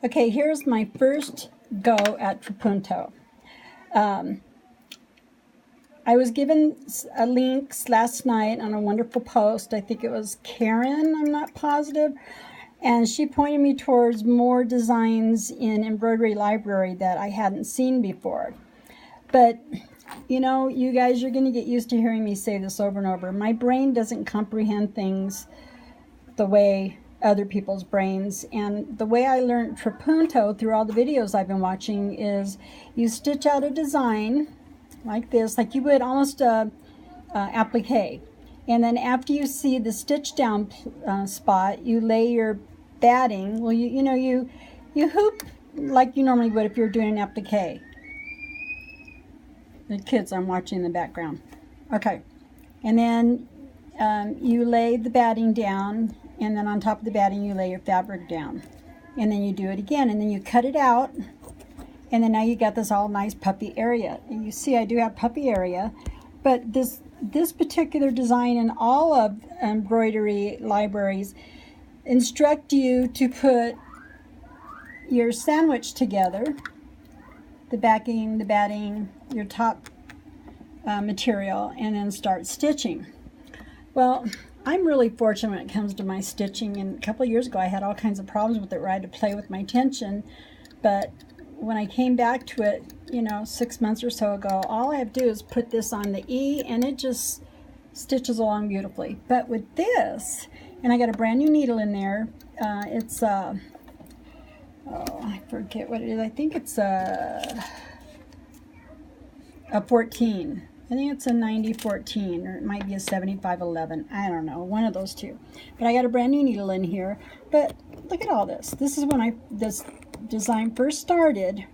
Okay, here's my first go at Trapunto. I was given a link last night on a wonderful post. I think it was Karen, I'm not positive. And she pointed me towards more designs in Embroidery Library that I hadn't seen before. But, you know, you guys, you're going to get used to hearing me say this over and over. My brain doesn't comprehend things the way other people's brains. And the way I learned Trapunto through all the videos I've been watching is you stitch out a design like this, like you would almost applique. And then after you see the stitch down spot, you lay your batting. Well, you hoop like you normally would if you're doing an applique. The kids I'm watching in the background. Okay. And then you lay the batting down, and then on top of the batting you lay your fabric down. And then you do it again, and then you cut it out, and then now you got this all nice puffy area. And you see I do have puffy area, but this particular design in all of embroidery libraries instruct you to put your sandwich together, the backing, the batting, your top material, and then start stitching. Well, I'm really fortunate when it comes to my stitching, and a couple of years ago I had all kinds of problems with it where I had to play with my tension, but when I came back to it, 6 months or so ago, all I have to do is put this on the E and it just stitches along beautifully. But with this, and I got a brand new needle in there, it's I forget what it is. I think it's a 14. I think it's a 9014, or it might be a 7511. I don't know, one of those two. But I got a brand new needle in here. But look at all this. This is when this design first started.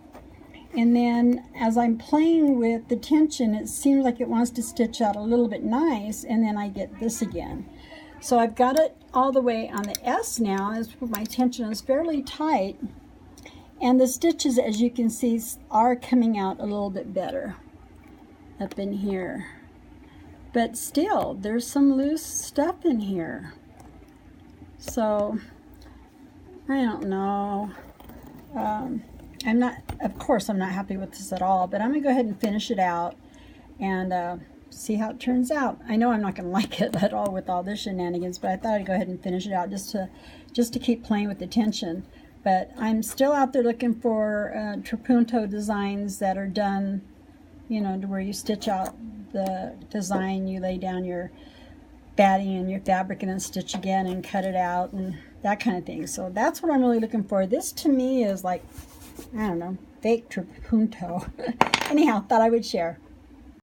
And then as I'm playing with the tension, it seems like it wants to stitch out a little bit nice, and then I get this again. So I've got it all the way on the S now, as my tension is fairly tight. And the stitches, as you can see, are coming out a little bit better up in here. But still, there's some loose stuff in here. So, I don't know. Of course, I'm not happy with this at all, but I'm going to go ahead and finish it out and see how it turns out. I know I'm not going to like it at all with all this shenanigans, but I thought I'd go ahead and finish it out just to keep playing with the tension. But I'm still out there looking for Trapunto designs that are done, to where you stitch out the design, you lay down your batting and your fabric and then stitch again and cut it out and that kind of thing. So that's what I'm really looking for. This to me is like, I don't know, fake Trapunto. Anyhow, thought I would share.